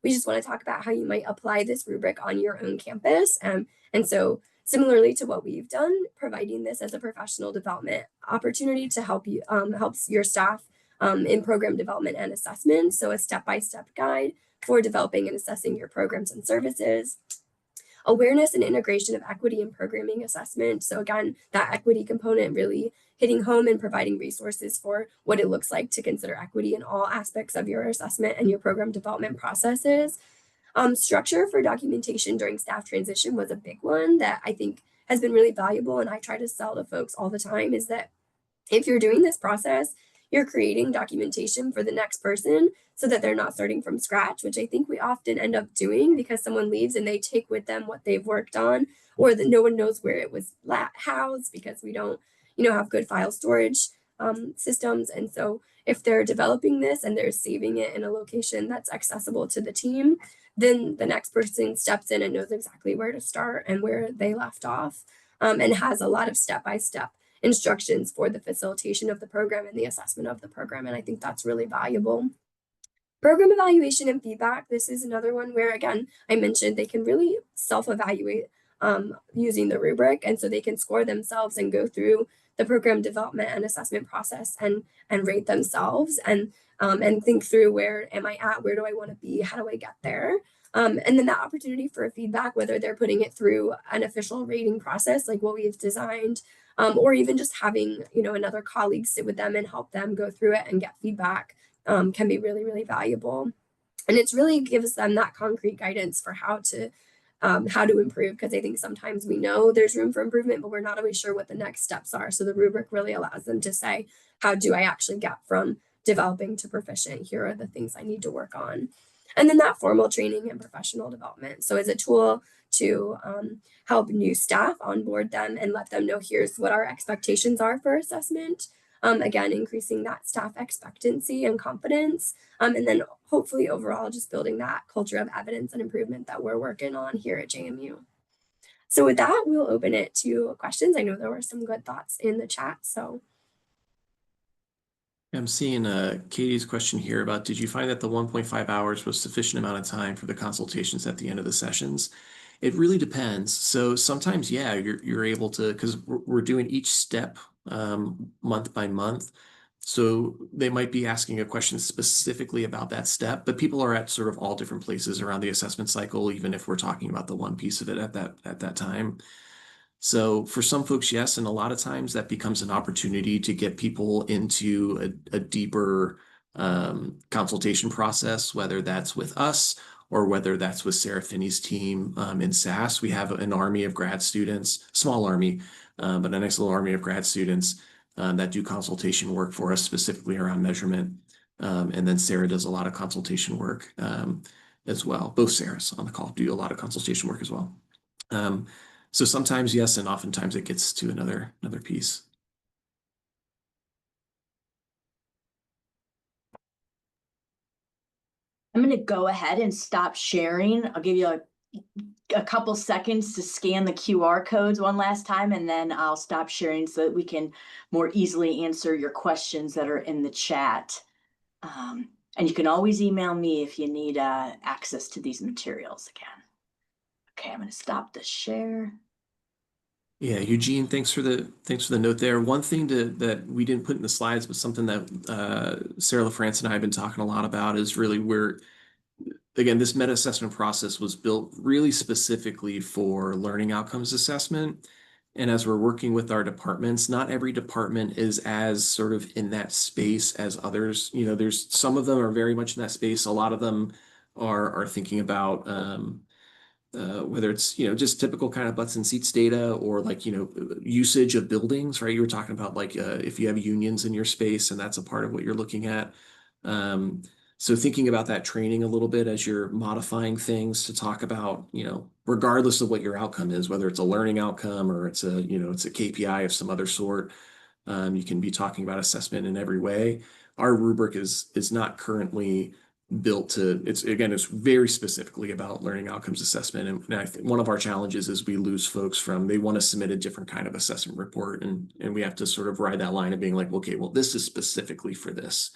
we just want to talk about how you might apply this rubric on your own campus. And so similarly to what we've done, providing this as a professional development opportunity to help you, helps your staff in program development and assessment. So a step-by-step guide for developing and assessing your programs and services. Awareness and integration of equity in programming assessment. So again, that equity component really hitting home and providing resources for what it looks like to consider equity in all aspects of your assessment and your program development processes. Structure for documentation during staff transition was a big one that I think has been really valuable, and I try to sell to folks all the time, is that if you're doing this process, you're creating documentation for the next person so that they're not starting from scratch, which I think we often end up doing because someone leaves and they take with them what they've worked on, or that no one knows where it was housed because we don't, have good file storage systems. And so if they're developing this and they're saving it in a location that's accessible to the team, then the next person steps in and knows exactly where to start and where they left off, and has a lot of step-by-step instructions for the facilitation of the program and the assessment of the program. And I think that's really valuable. Program evaluation and feedback. This is another one where, again, I mentioned they can really self-evaluate using the rubric. And so they can score themselves and go through the program development and assessment process and rate themselves and think through, where am I at? Where do I want to be? How do I get there? And then that opportunity for feedback, whether they're putting it through an official rating process like what we've designed, or even just having, another colleague sit with them and help them go through it and get feedback, can be really, really valuable. And it's really gives them that concrete guidance for how to improve, because I think sometimes we know there's room for improvement, but we're not always sure what the next steps are. So the rubric really allows them to say, how do I actually get from developing to proficient? Here are the things I need to work on. And then that formal training and professional development. So as a tool to help new staff onboard them and let them know, here's what our expectations are for assessment. Again, increasing that staff expectancy and confidence. And then hopefully overall just building that culture of evidence and improvement that we're working on here at JMU. So with that, we'll open it to questions. I know there were some good thoughts in the chat, so. I'm seeing Katie's question here about, did you find that the 1.5 hours was sufficient amount of time for the consultations at the end of the sessions? It really depends. So sometimes, yeah, you're able to, because we're doing each step month by month. So they might be asking a question specifically about that step, but people are at sort of all different places around the assessment cycle, even if we're talking about the one piece of it at that time. So for some folks, yes, and a lot of times that becomes an opportunity to get people into a deeper consultation process, whether that's with us or whether that's with Sarah Finney's team in SAS. We have an army of grad students, small army, but a nice little army of grad students that do consultation work for us, specifically around measurement. And then Sarah does a lot of consultation work as well. Both Sarahs on the call do a lot of consultation work as well. So sometimes yes, and oftentimes it gets to another piece. I'm going to go ahead and stop sharing. I'll give you a couple seconds to scan the QR codes one last time, and then I'll stop sharing so that we can more easily answer your questions that are in the chat. And you can always email me if you need access to these materials again. Okay, I'm going to stop the share. Yeah, Eugene, thanks for the note there. One thing that we didn't put in the slides, but something that Sarah LaFrance and I have been talking a lot about is really where, again, this meta assessment process was built really specifically for learning outcomes assessment. And as we're working with our departments, not every department is as sort of in that space as others. There's some of them are very much in that space. A lot of them are thinking about whether it's, just typical kind of butts and seats data or like, usage of buildings, right? You were talking about like if you have unions in your space and that's a part of what you're looking at. So thinking about that training a little bit as you're modifying things to talk about, regardless of what your outcome is, whether it's a learning outcome or it's a KPI of some other sort, you can be talking about assessment in every way. Our rubric is not currently built to, it's very specifically about learning outcomes assessment. And I think one of our challenges is we lose folks from, they want to submit a different kind of assessment report. And we have to sort of ride that line of being like, okay, well, this is specifically for this.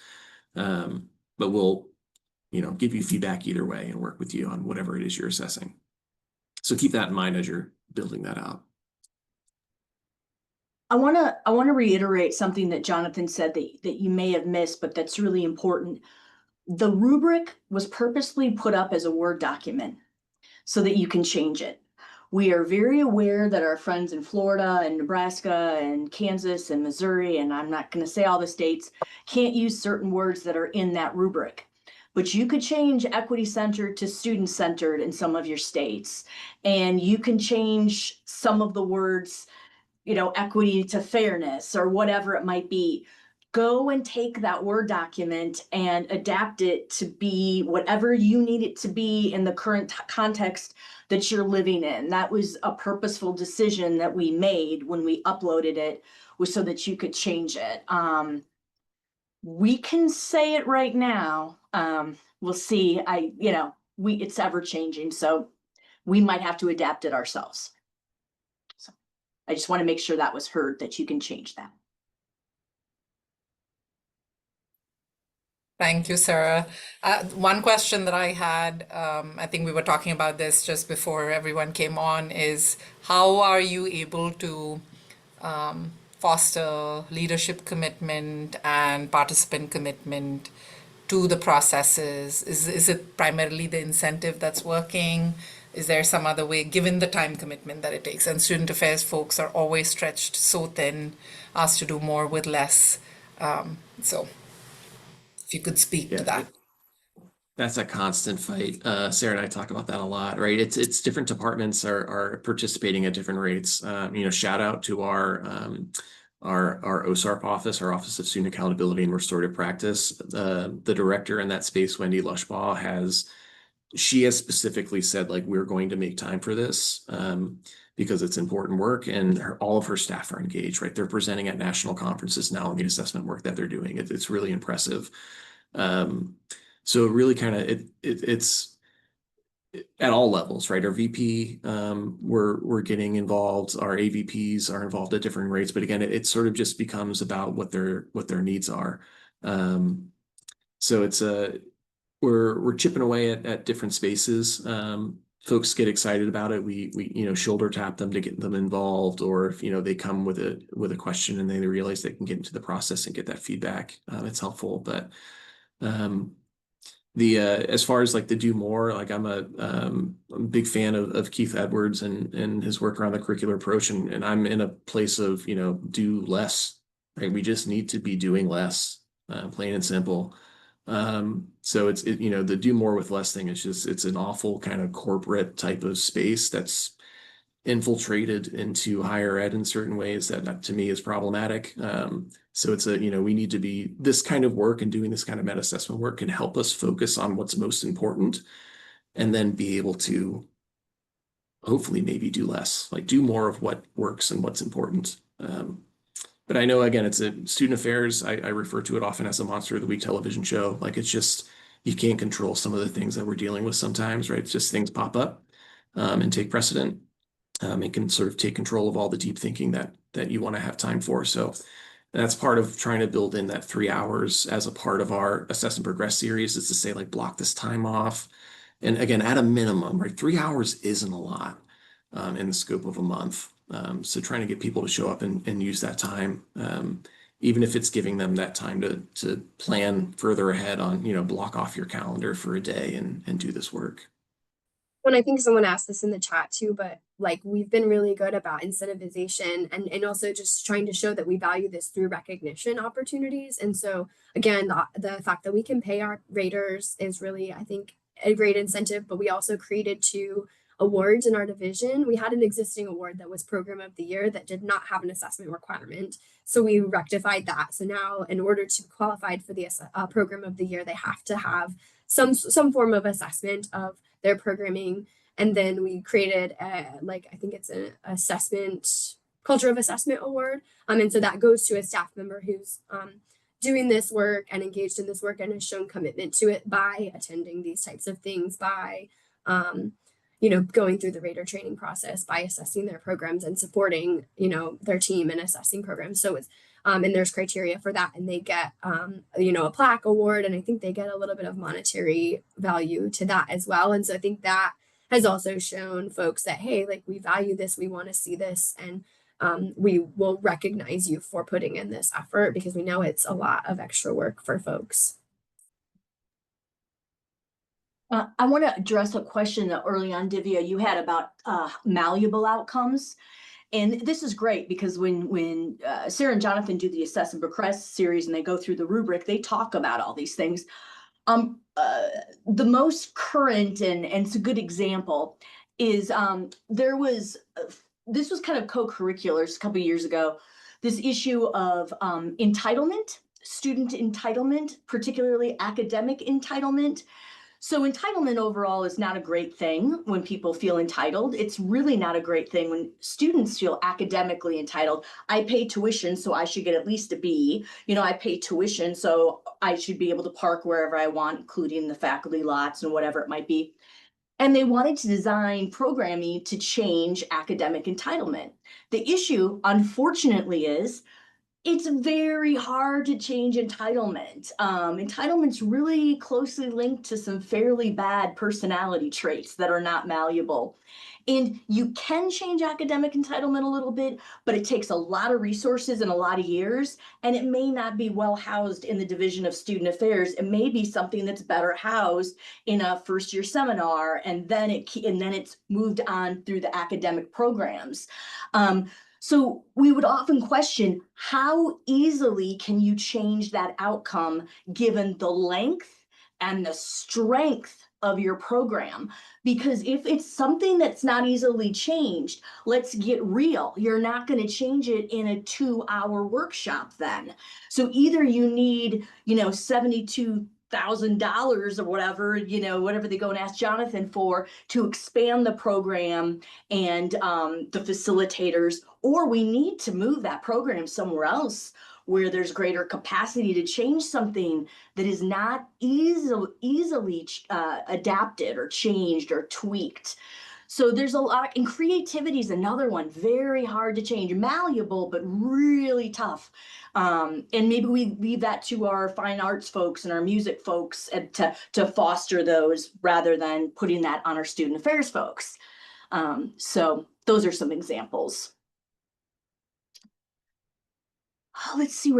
But we'll, give you feedback either way and work with you on whatever it is you're assessing. So keep that in mind as you're building that out. I want to reiterate something that Jonathan said that you may have missed, but that's really important. The rubric was purposely put up as a Word document so that you can change it. We are very aware that our friends in Florida and Nebraska and Kansas and Missouri, and I'm not going to say all the states, can't use certain words that are in that rubric. But you could change equity-centered to student-centered in some of your states. And you can change some of the words, equity to fairness or whatever it might be. Go and take that Word document and adapt it to be whatever you need it to be in the current context that you're living in. That was a purposeful decision that we made when we uploaded it, was so that you could change it. We can say it right now. We'll see. It's ever changing, so we might have to adapt it ourselves. So I just want to make sure that was heard, that you can change that. Thank you, Sarah. One question that I had, I think we were talking about this just before everyone came on, is how are you able to foster leadership commitment and participant commitment to the processes? Is it primarily the incentive that's working? Is there some other way, given the time commitment that it takes? And student affairs folks are always stretched so thin, asked to do more with less. So if you could speak to Yeah, that. that's a constant fight. Sarah and I talk about that a lot, right? It's different departments are participating at different rates. Shout out to our OSARP office, our Office of Student Accountability and Restorative Practice. The director in that space, Wendy Lushbaugh, has specifically said, like, we're going to make time for this because it's important work, and all of her staff are engaged, right? They're presenting at national conferences now on the assessment work that they're doing. It's really impressive. So it really kind of it's at all levels, right? Our VP, we're getting involved. Our AVPs are involved at different rates, but again, it sort of just becomes about what their needs are. So it's we're chipping away at different spaces. Folks get excited about it. We shoulder tap them to get them involved, or if they come with a question and they realize they can get into the process and get that feedback, it's helpful. But as far as like the do more, like I'm a big fan of Keith Edwards and his work around the curricular approach, and I'm in a place of do less, right? We just need to be doing less, plain and simple. So it's the do more with less thing. It's an awful kind of corporate type of space that's infiltrated into higher ed in certain ways that to me is problematic. So it's we need to be, this kind of work and doing this kind of meta assessment work can help us focus on what's most important, and then be able to hopefully maybe do less, like do more of what works and what's important. But I know, again, it's a student affairs. I refer to it often as a monster of the week television show. Like, it's just, you can't control some of the things that we're dealing with sometimes, right? It's just things pop up and take precedent. It can sort of take control of all the deep thinking that you want to have time for. So that's part of trying to build in that 3 hours as a part of our Assess and Progress series, is to say, like, block this time off. And again, at a minimum, right, 3 hours isn't a lot in the scope of a month. So trying to get people to show up and use that time, even if it's giving them that time to plan further ahead on, block off your calendar for a day and do this work. When I think someone asked this in the chat too, but like, we've been really good about incentivization and also just trying to show that we value this through recognition opportunities. And so again, the fact that we can pay our raters is really, I think, a great incentive, but we also created 2 awards in our division. We had an existing award that was Program of the Year that did not have an assessment requirement. So we rectified that. So now, in order to qualify for the Program of the Year, they have to have some form of assessment of their programming. And then we created I think it's an assessment, culture of assessment award. And so that goes to a staff member who's doing this work and engaged in this work and has shown commitment to it by attending these types of things, by going through the rater training process, by assessing their programs and supporting, their team and assessing programs. So it's, and there's criteria for that, and they get, a plaque award, and I think they get a little bit of monetary value to that as well. And so I think that has also shown folks that, hey, like, we value this, we want to see this, and we will recognize you for putting in this effort, because we know it's a lot of extra work for folks. I want to address a question that early on, Divya, you had about malleable outcomes. And this is great, because when Sarah and Jonathan do the Assess and Progress series and they go through the rubric, they talk about all these things. The most current, and it's a good example, is this was kind of co-curriculars a couple of years ago, this issue of entitlement, student entitlement, particularly academic entitlement. So entitlement overall is not a great thing when people feel entitled. It's really not a great thing when students feel academically entitled. I pay tuition, so I should get at least a B. I pay tuition, so I should be able to park wherever I want, including the faculty lots and whatever it might be. And they wanted to design programming to change academic entitlement. The issue, unfortunately, is It's very hard to change entitlement. Entitlement's really closely linked to some fairly bad personality traits that are not malleable. And you can change academic entitlement a little bit, but it takes a lot of resources and a lot of years, and it may not be well housed in the Division of Student Affairs. It may be something that's better housed in a first-year seminar, and then it's moved on through the academic programs. So we would often question, how easily can you change that outcome given the length and the strength of your program? Because if it's something that's not easily changed, let's get real. You're not going to change it in a 2-hour workshop then. So either you need, $72,000 or whatever, whatever they go and ask Jonathan for to expand the program and the facilitators, or we need to move that program somewhere else where there's greater capacity to change something that is not easily adapted or changed or tweaked. So there's a lot, and creativity is another one, very hard to change, malleable, but really tough. And maybe we leave that to our fine arts folks and our music folks to foster those rather than putting that on our student affairs folks. So those are some examples. Let's see,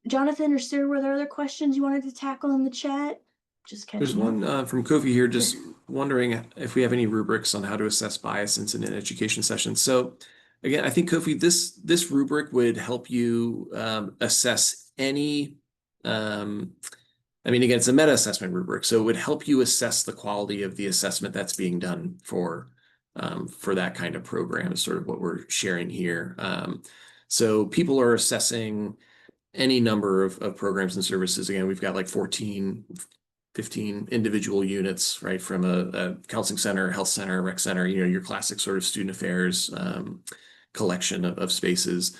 Jonathan or Sarah, were there other questions you wanted to tackle in the chat? Just catching There's one from Kofi here, just wondering if we have any rubrics on how to assess bias in an education session. So again, I think Kofi, this rubric would help you assess any, again, it's a meta assessment rubric, so it would help you assess the quality of the assessment that's being done for that kind of program, is sort of what we're sharing here. So people are assessing any number of programs and services. Again, we've got like 14, 15 individual units, right? From a counseling center, health center, rec center, your classic sort of student affairs collection of spaces.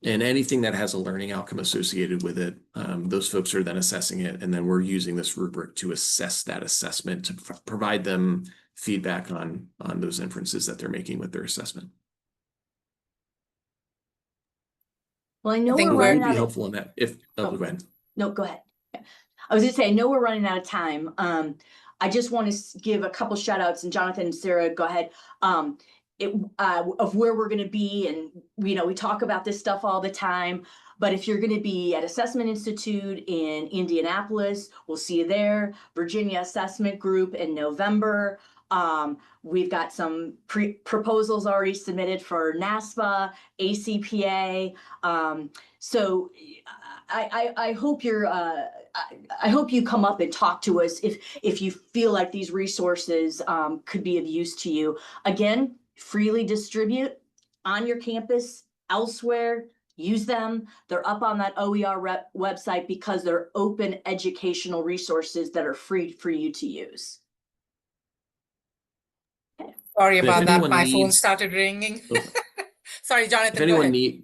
And anything that has a learning outcome associated with it, those folks are then assessing it. And then we're using this rubric to assess that assessment, to provide them feedback on those inferences that they're making with their assessment. Well, I know think we're we're- running Would out be of... helpful in that if, go ahead. No, go ahead. I was gonna say, I know we're running out of time. I just want to give a couple shout outs, and Jonathan and Sarah, go ahead. Of where we're gonna be, and we talk about this stuff all the time, but if you're gonna be at Assessment Institute in Indianapolis, we'll see you there. Virginia Assessment Group in November. We've got some proposals already submitted for NASPA, ACPA. So I hope I hope you come up and talk to us if you feel like these resources could be of use to you. Again, freely distribute on your campus, elsewhere. Use them. They're up on that OER website because they're open educational resources that are free for you to use. Sorry If about that. anyone My phone needs- started ringing. Oh. Sorry, Jonathan. If anyone go ahead.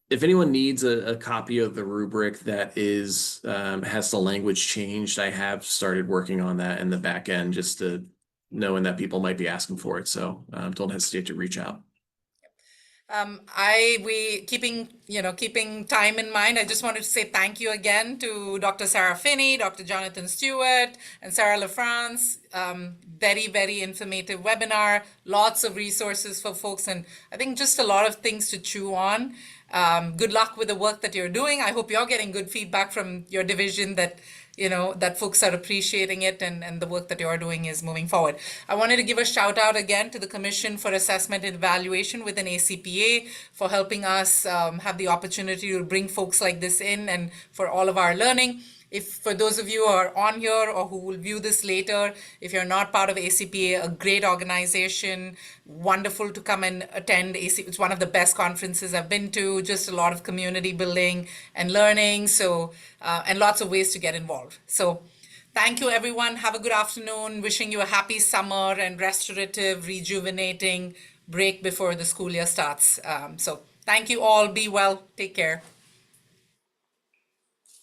if anyone needs a copy of the rubric that is has the language changed, I have started working on that in the back end, just to knowing that people might be asking for it. So don't hesitate to reach out. Keeping time in mind, I just wanted to say thank you again to Dr. Sara Finney, Dr. Jonathan Stewart, and Sara LaFrance. Very, very informative webinar, lots of resources for folks, and I think just a lot of things to chew on. Good luck with the work that you're doing. I hope you're getting good feedback from your division that that folks are appreciating it, and the work that you're doing is moving forward. I wanted to give a shout out again to the Commission for Assessment and Evaluation within ACPA for helping us have the opportunity to bring folks like this in and for all of our learning. If for those of you who are on here or who will view this later, if you're not part of ACPA, a great organization, wonderful to come and attend. It's one of the best conferences I've been to, just a lot of community building and learning, so and lots of ways to get involved. So thank you, everyone. Have a good afternoon. Wishing you a happy summer and restorative, rejuvenating break before the school year starts. So thank you all. Be well. Take care.